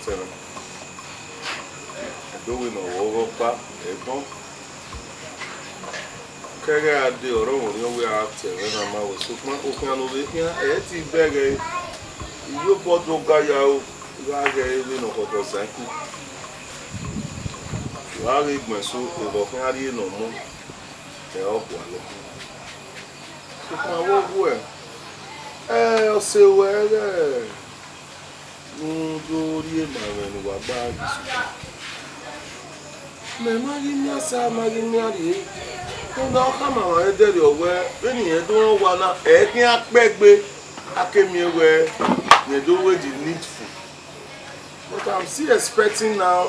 after. Doing a Europa, bon. Carry out the own way after when I was so much open over here. I ate beggar. You bought no guy out, you know what was I could. You are it myself, you no more. They are one. So, my work well. I'll say, well, no, do you know what bag? My Marimia, Marimia, who now come out and tell you where, when you don't want to, I can't beg me. I came here where you do what you needful. But I'm still expecting now.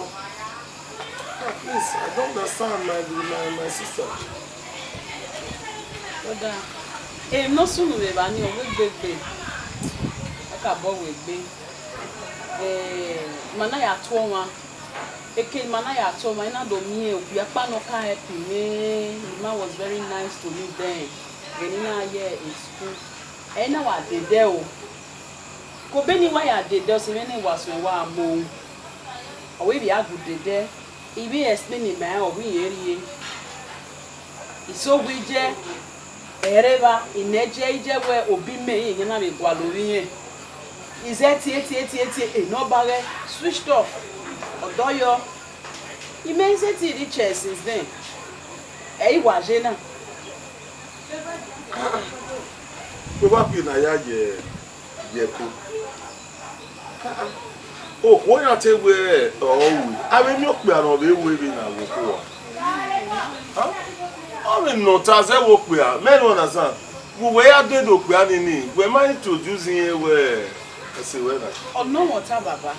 At least I don't understand my sister. But no sooner than I knew big. I can't go with big. Manaya Toma. Eke manaya Toma, I don't know. We are part of the man was very nice to me then. When I here in school. I know what they do. Go Benny why I did those many was when one more. Or we are good there. If we explain man or we area. It's so we je. Ereba in Eja where Obi me in a Gualuine. Is that it? No bagger switched off. Or do you? He may say the chest since then. Eh, was Jenna. Probably na ya ye ko. Oh, when I tell where I mean yok be an be we na wo ko. I mean not as I work we are. Men understand. We were dead ok we are ni. We might introducing here where I say where that. Oh no water baba.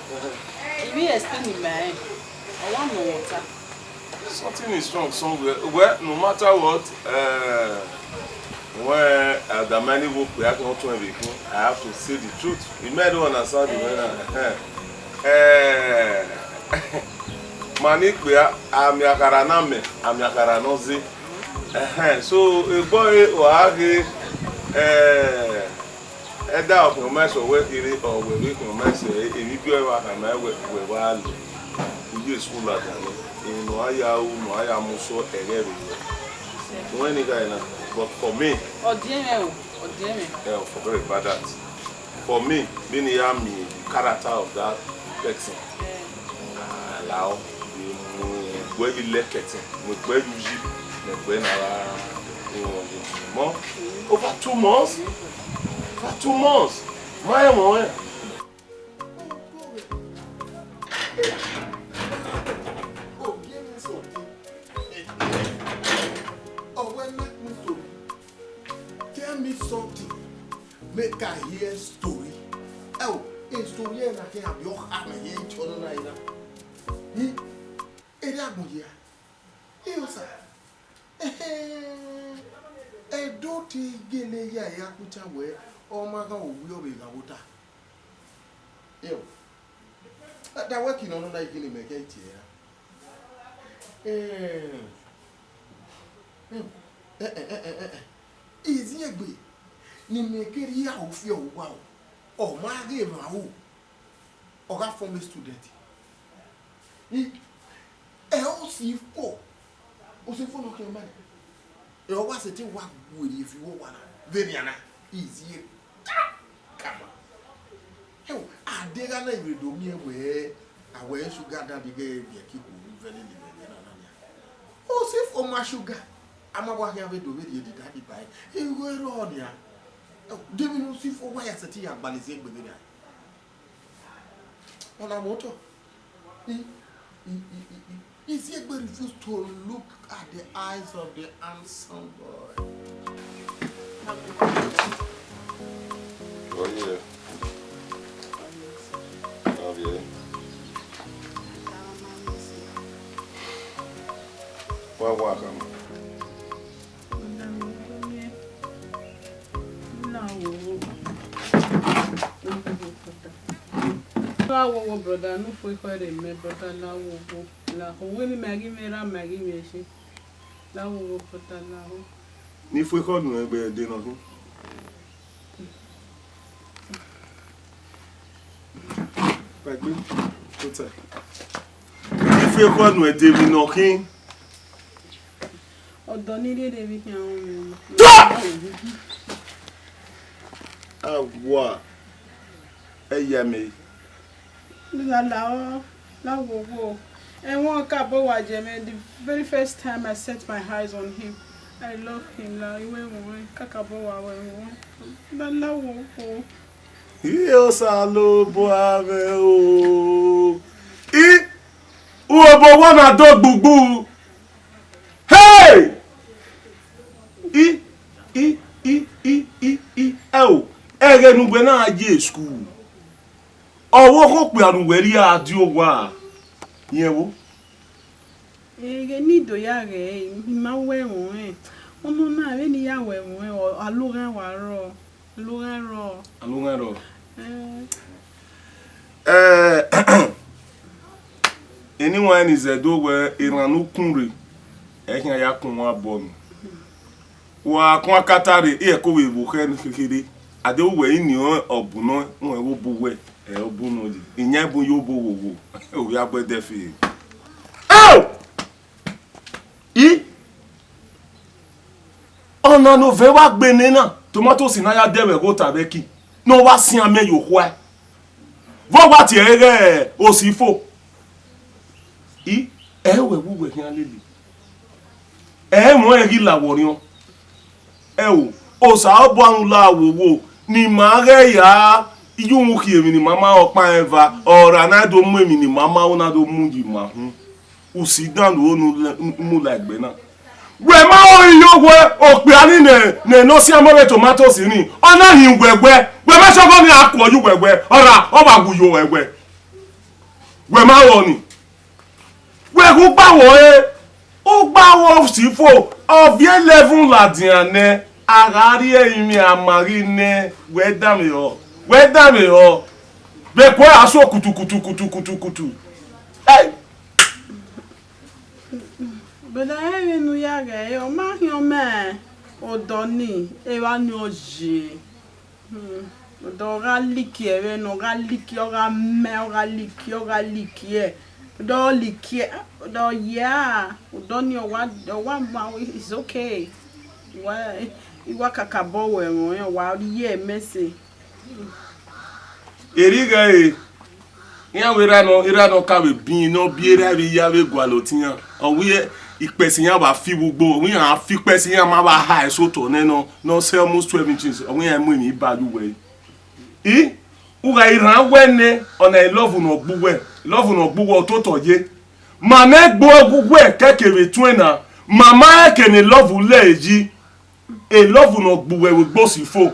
If you explain me, I want no water. Something is wrong somewhere. Well, no matter what, where the many work we have not to everything, I have to say the truth. You may don't understand the Manik we are Amiakaraname, Amiakaranozi. So a boy or Agi Eda of your mess or work in it or will make your mess if you ever have my work with you school at in Noaya Muso when you guys, but for me, forget about that. For me, being the character of that person, allow where you left it, where you ship, when more over 2 months. For 2 months, my boy. Oh, give me something. Oh, well, let me story. Tell me something. Make I hear story. Oh, a story and I can have your hand and hear each other right now. Don't get a yakuta where all my God will be a water. Ew. They're working on like in a gate here. Easy a way. Ni make it here of your wow. Oh, my game, or that from a student. LC4 was a phone of your money. You was a thing what would if you want Viviana easy. Come on. Hell, I did not even do me away. I wear sugar that the game keep very living. Oh, say for my sugar. I'm about to have a do with you, daddy by. You were on here. Do you know see for why I said here, but it's with me. On a motor. Is he going to refuse to look at the eyes of the handsome boy? Oh, yeah. Oh, yeah. Welcome. No, brother, no for me, brother. Now, when Maggie made a Maggie, she now will put that now. If we call me, they know who. Right, good. If you go no dey be knocking. Odo ni dey be kan. Awa. Eyame. La wo. And one kabo wa jeme the very first time I set my eyes on him. I love him la iwe won kakabo wa won. La wo. Yo salo boave o. Uobo wana dog bubu. Hey! Oh, ege nugbe na aje school. Owo ko pe anuwe ri adi owa. Yen wo. Ege ni do ya re, ma we won. Omo na re ni ya we won aloran wa ro. Aloran ro. Anyone is a do where iranu kunre. Ekin ya kun wa bo mi. Wa kun akatare e ko we bo ken kekere. Ade we ni obuna won wo bo we obuna di. Iyan bo yo bo wo. O ya gbe defi. Oh! Ona no ve wa gbe ni na. Tomatoes na ya dewe go tabeki. No wa sin ame yo kwa. Vo wa ti ere osifo. Ewe wuwe hin alele. Mo eri laworion. Osagbe Ohuomwanmwin ni ma re ya iyun ki emi ni mama opa eva ora na do mu emi ni mama ona do mu yi ma hun. Usi dan lo nu mu la egbe na. We ma o yo we ope ani ne no si amore tomatoes ni. Ona hin gwegwe. We ma so go ni akwo yu gwegwe. Ora o ba gu yo wegwe. We ma wo ni. We go pa wo o gba wo sifo of year 11 ladiane agari emi amari ne we dam yo be ko aso kutu hey But I even know ya ge o ma hi o me odo ni e wa ni oje odo ga liki e no ga liki o ga me o ga liki e do liki do yeah odo ni o wa ma is okay Iwa kakabo we won wa ye message eriga yan we ira no ka we bin no bi era bi ya we gwalo tiyan o we ipesin yan ba fi gbogbo we yan fi pesin yan ma ba ha so to no say almost 12 inches o we yan mu mi ba ju we uga iran wene ona love no gbuwe ototo ye ma me gbo gugwe kekere twena mama ekene love leji love no gbuwe we gbo sifo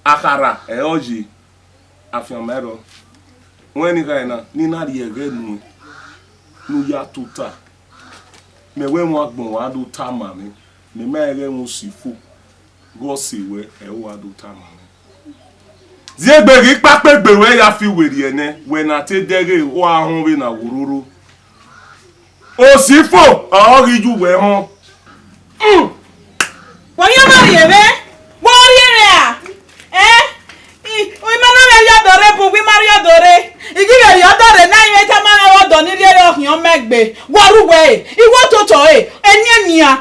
akara oji afian mero weni kaina ni na ri ege nu ya tuta me we mo agbon wa do ta ma mi me ma ege mu sifo go siwe wa do ta ma mi zieberi pape gbewe ya fi weri ene we na te dere o ahun we na wororo osifo ori ju we hon won yo ma yebe wo ri re a o ma na me ya dore bu wi mario dore igibe yo dore na yin ta ma wo do ni re ohion megbe waruwe iwo toto eni enia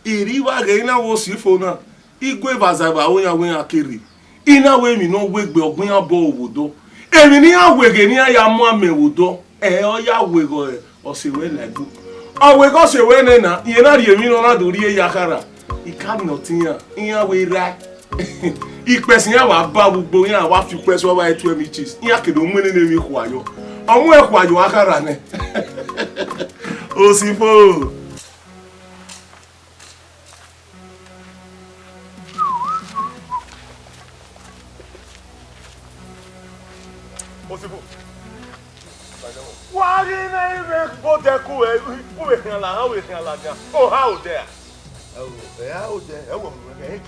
iriwa ge ina wo sifo na igwe bazaba oya kiri ina we mi no wegbe ogbon abo owodo emi ni awege ni aya mu amewodo oya wego osewe legu owego sewe ne na iye na ri emi no na do ri yakara ikami no tiyan iyan we ra ipesin ya wa ba gbogbo yan wa fi pesin wa ba 12 inches iyan kedo mu ne mi ku ayo omu e ku ayo akara ne osifo why na even go there ku e we kan la gan oh how there how there e wo me e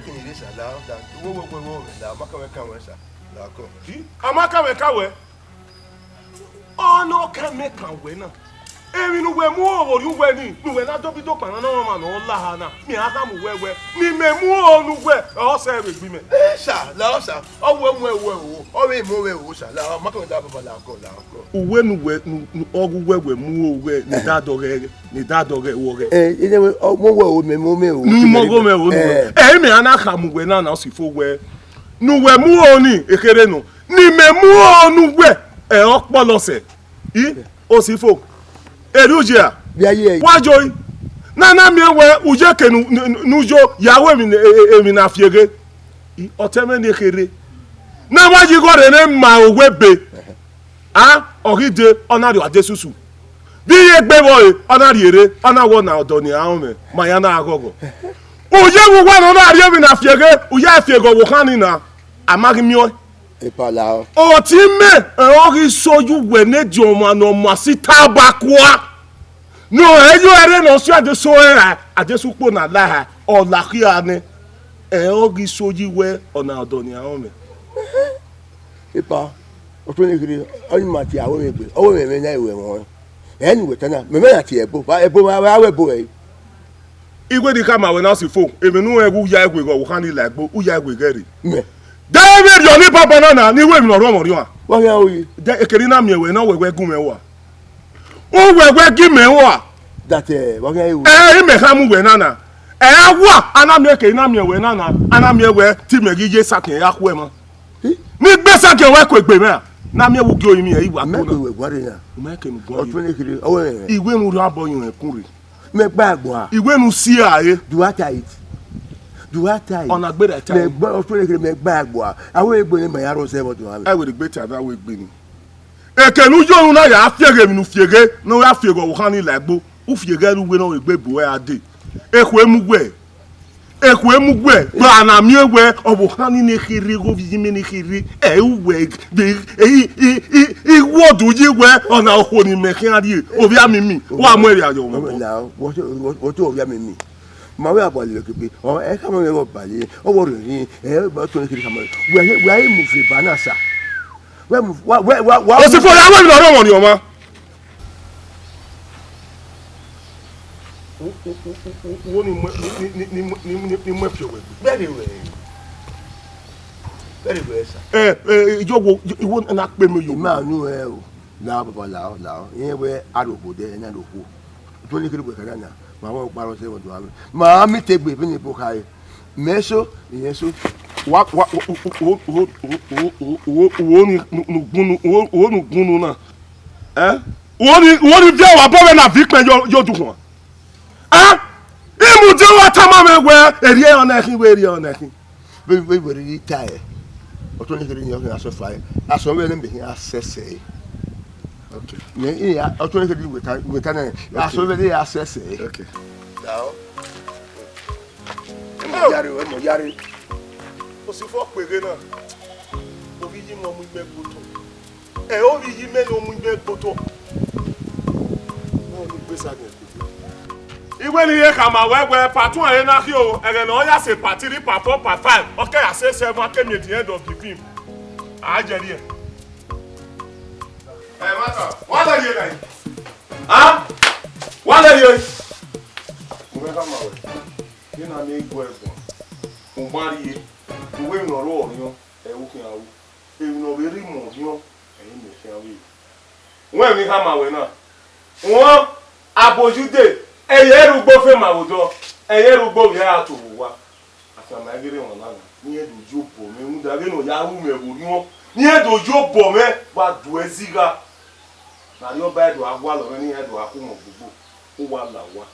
kini sa la da wo da maka we kan we sa la ko amaka we kawe oh no kan me kan we na emi nu we mu o ru we ni nu we na do bi do pa na ma no la ha na mi aka mu we ni me mu o nu we o se we gbi me sha la sha o we mu ewe o we mu we o sha la ma ko da baba la ko uwe nu we nu ogu we mu o we ni da do ge wo ge ine we mo we o me mo me o ni mo go me o nu mi ana ka mu we na si fo we nu we mu o ni ekere nu ni me mu o nu we opolo se o si fo erujia wajoy na mi we uje ke nujo yawo emi na fiege oteme ni kere na waji go re ma owebe oride onari adesusu bi ye gbe boy onari ere onawo na odo ni ahun me ma ya na agogo uje wo wa na ari emi na fiege uje fiege wo kan ni na amagi mi o ipala o ti me ori soju we ne di omo na omo si tabakwa no ejo ere no si adeso era adesupo na la o la kia ni ori soji we ona odo ni ahun me ipa o to ni kiri o ni ma ti awo me gbe owo me na iwe won anyway tana me na ti ebo wa we bo e igwe di kama we na si phone emi nu egwu ya egwe go kan ni like bo u ya egwe geri me David yo ni papa na ni we mi no ro mo ri wa wa ya oyi de ekeri na mi ewe na we gun me wa o we gi me wa that wa ya ewu me ha mu we na wa ana mi ekeri na mi ewe na ana mi ewe ti me gi je sakin ya ku e mo ni gbe sakin we ko egbe me na mi ewu gi oyin mi e iwa me ko ko na we gware na me ke mi o go to ni kiri owo me iwe nu ro aboyun ekun re me gba agbo a iwe nu si aye do what I eat ona gbe da time me gba o to ni kiri me gba agbo a awo egbo ni ma ya ro se bo to ha e we gbe ta ba we gbe ni ekenu jo na ya fiege mi nu fiege no ya fiege wo kan ni lagbo u fiege ru we no we gbe bo e ade ekwe emugwe gba na mi ewe obo kan ni ne khiri go bi mi ni khiri e we e wodu ji we ona oho ni me kin ari obi amimi wa mo eri ayo mo la wo to obi amimi ma we abo le kepe o e ka mo we bo bale o wo rin e ba to ni kiri ka mo we ai mu fi banasa we mu wa o si fo ya we mi lo ro won ni o ma wo ni mo fi owe very well sir ijo wo na pe mi yo ma nu e o la baba la yen we arobo de na loko to ni kiri gbe kan na ma won paro se won do ami ma mi te gbe bi ni po kai meso yen so wa wo ni gunu na wo ni bi wa bo we na vi pen yo du won imu je wa tama me we eri ona kin we eri ona kin we ri tie o to ni kiri ni o kan aso fly aso we le be access okay ni o to ni kiri we ta na aso we le access okay now mo yari o si fo pere na o bi yi mo mu gbe gboto o bi yi me no mu gbe gboto mo mu gbe sa ge iwe ni ye kama wewe part 1 na ki o ere na ya se part 3 part 4 part 5 okay I say 7 came at the end of the film a jeri e mata wala ye nai wala ye mo kama we ye na me go e mo mari ye we no ro orin e wo kin awu e no be ri mo yo e me se awu we mi kama we na won abojude eye rugbo fe mawudo eye rugbo bi a to wa afama agire won lana ni edojo bo me mu da ge no ya hu me bo ni won ni edojo bo me wa du eziga na yo ba edo agwa lo ni edo akumo gbogbo o wa la wa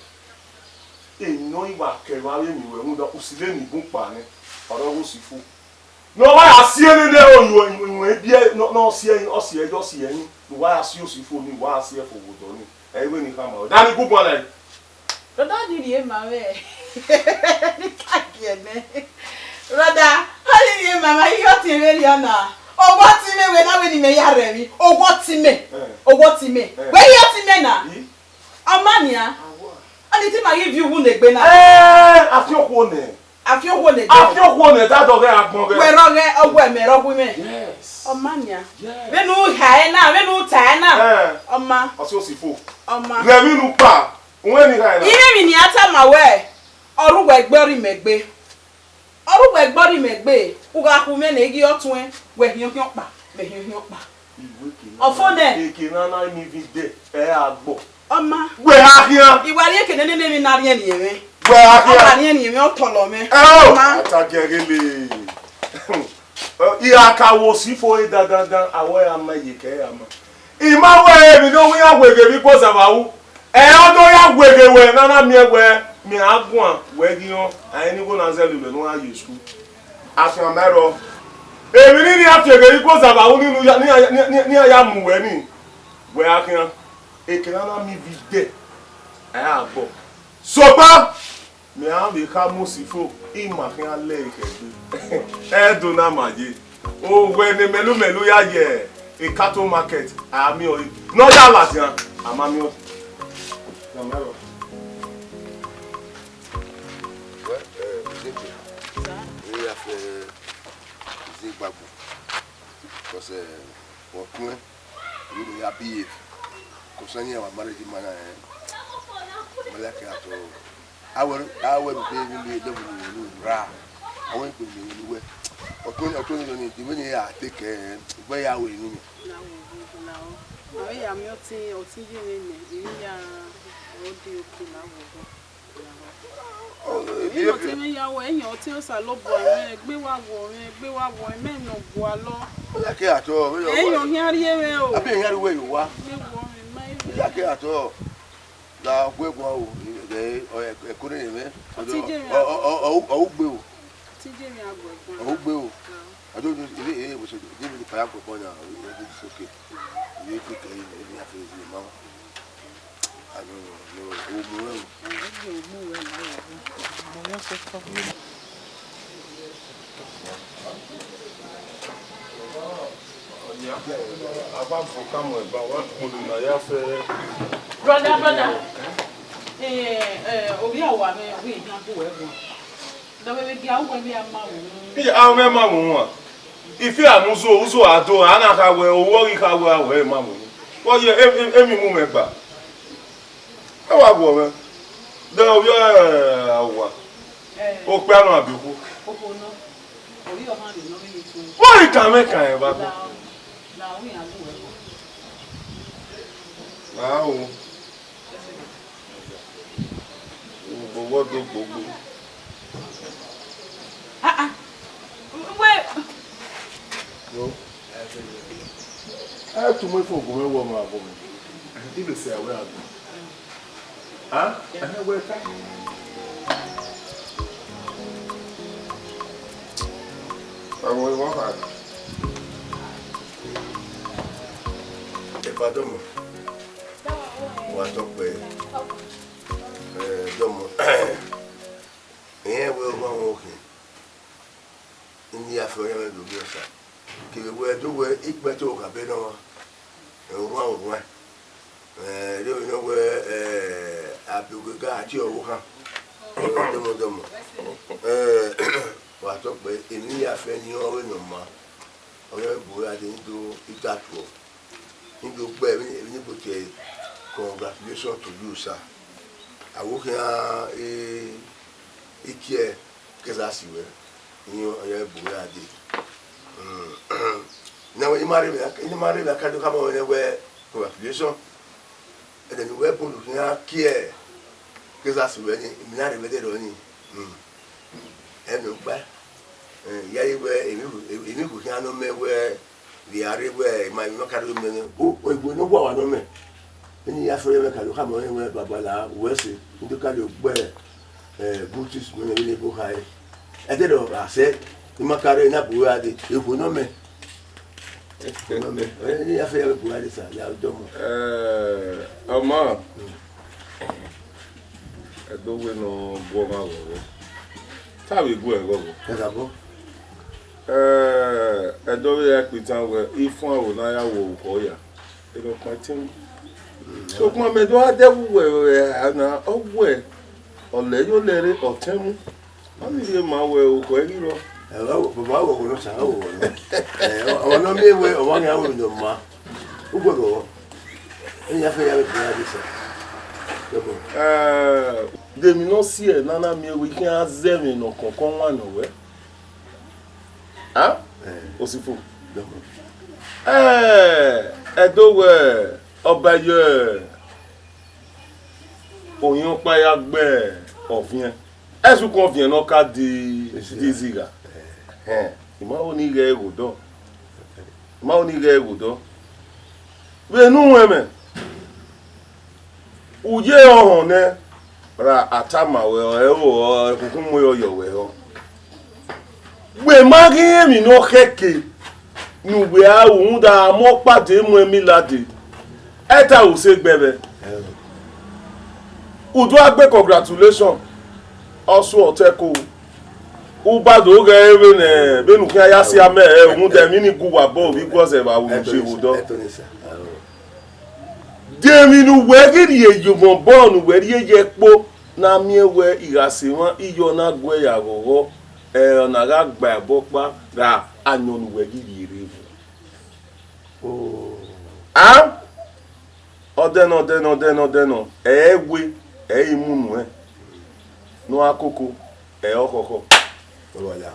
no iwa kewa we mi we mu do usile ni gun pa ni oro wo sifu no wa asie ni le oyun ebi no sie yin osie ejo sie yin no wa asie osifu ni wa asie fo wodo ni ewe ni kama dani gugu na Roda did ye mama. Roda, how did ye mama? You got him very honor. Oh, what me when I win me yaremi? Oh, what me? Oh, what me? Where you at me na? Amania. And the I give you one egg. I feel one. I feel one. I feel one. That dog I where wrong? Oh, where me? Yes. Omania. Yes. When you high now, when you tie now. Oma. Ososifo. Oma. Lemi nu pa. When you high now. Even in yata mawe. Oruwe egbori megbe. Oruwe egbori megbe. Uga kume na igi otun we hion pa. We hion pa. Ofone. Ekena na mi vide agbo. Oma. We ahian. Iwari ekene ne na rie ni eme. We ahian. Oba rie ni eme otolo me. Oma. Atagegele. Iya ka wo sifo e dandan awe ama yeke ama. Ima we mi no wi agwege bi ko sabawu. Odo ya gwege we na mi egwe mi agun we giyan ayin ni go na zelu le no ayi school. Afian mero. Èmi ni afege bi ko sabawu ni aya mu we ni. We akin ekena na mi vide. Agbo. Sopa mi an bi ka mo sifo ima kin ale ikegbe. Do na maje. O we ni melu ya ye. A cattle market. Ami o. No ya latian. Amami o. Namero. We have Zimbabwe. Because we are happy. Concerning our marriage, man, I will be able to ra. I won't be able to Otoní the money I take where I will know. I am not saying or see you in you tell me your way, your tails are low boy, be one boy, men no boilo. I care at all. I've been here where you are. I care at all. Now, we're going or couldn't even. Oh, Bill. Oh, Bill. I don't know if it was giving the pipe upon her. It's okay. You take any after his mouth. I don't know. Brother. Obi awa me we nyan ko we. Da we be awo we ama wo. Awo me ma wo. Ifi amuzo uzo ado ana ka we owo ri ka we ma wo. Wo ye emi mu me gba. E wa go me. Da o yo awa. O pe anu abiku. Opono. Ori o ma de no me tu. Wo ri kan me kan e ba ko. Na we ago we. Wow. Gbogbo do gbogbo. Wait. No. I have to wait for go wo ma bo mi. I dey say we are. Ah? I we ka. Awo wo ha. E pa domo. Wa to pe. Domo. We wo okay. Ni afọyẹ me do biosa ke we do we ikpeto ka be no wa le no we abugo ga ati owo kan domo wa to pe emi afe ni o we no ma oye bu ade ndo itatu ndo gbe emi ni bo ke congratulations to you sir awo kan ikie keza siwe you are buade now you marry me can come on anywhere congratulations and then we put here care because that's when you marry me there only and no ba ya you we go here no me where we are where my carry me oh we go no go no me ni ya fere me can come on anywhere babala we say ndo ka le gbe boots me le go high I did all I said, you might carry enough word if you know me. I feel good as I don't. Ama, I don't know what I will. How we go and go? I don't react with time where if one will not will call ya. You know, my thing. So, my man, do I devil where now? Oh, where? Or let you let it or tell me. How many my way will go? baba wo no sa wo no ono mi we o wan ya wo no ma ugbo go ya fe ya be ya bi se de mi no si e nana mi we kin azemi no kokon wa no we ah osifo edo we obaye oyin pa ya gbe ovien esu kon vien no ka di ziga ima oni ge egodo we nu weme uje ohun ne ra atama we o kukun mo yo we o we magi mi no keke nu we a un da mo pade mu emi lade eta o se gbebe udo agbe congratulation also oteko ubado ge ewe ne benu kin aya si ame un de mi ni guwa bo bi goze ba wu se udo de mi nu we gidi ejumo bonu we ri eje po na mi ewe irase won iyo na gwe ya gogo na ga gba ebo pa ra anyonu we gidi ire odeno ewe imunu no akoko okoko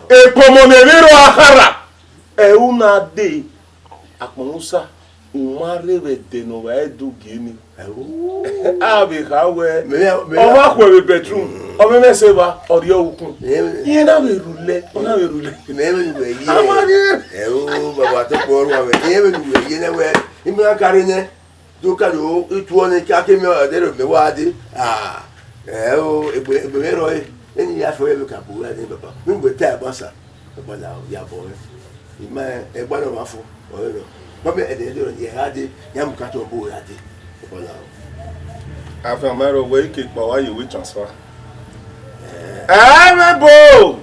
epomonero akara una de aponsa umarebe deno wa edu gini abi kawe o wa kwere bedroom o me meseba ori okun yin na we rule ona we rule me we ye baba to ko ru wa me we ye na we imi akare ne do ka do itu oni ka ke me o de me wa de egbe ro eni ya fo e ka bu ra ni baba mi gbe ta basa baba la ya bo ima egba no ma fo o lo baba e de do ye ha de ya mu ka to bo ra de baba la after mero we ke pa wa you transfer me bo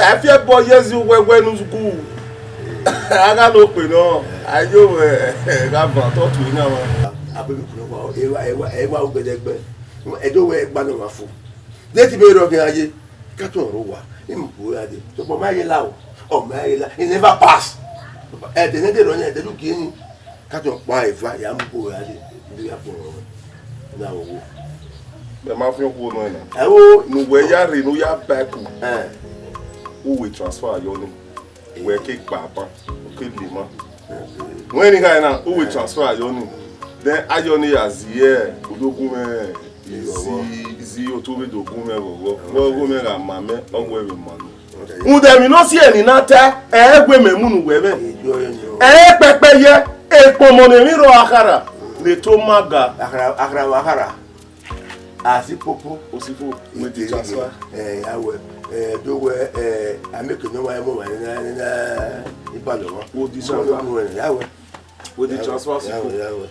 afia bo yezu wewe nu school aga lo pe no ayo ga ba to tu ni àwọn abe mi ko ewa ogedegbe edo we gba no ma fo de ti be ro ke aye ka to ro wa im bo ade to bo ma ye la o ma ye la it never pass e de ne de ro ni e de lu ki ni ka to pa eva ya mu bo ade bi ya bo na wo be ma fi ko no na wo nu we ya re nu ya back who will transfer your name we ke papa ke lima when ni ka na who will transfer your name then ayoni as here odogun me zi o to be dogun me go me ra mame ogwe we manu unde mi no si eni na ta egwe memunu we me pepeye epo monemi ro akara le to maga akara asi popo osifo we dey transfer yawe do we ameke no wa mo wa na ibalo wa wo di transfer yawe wo di transfer yawe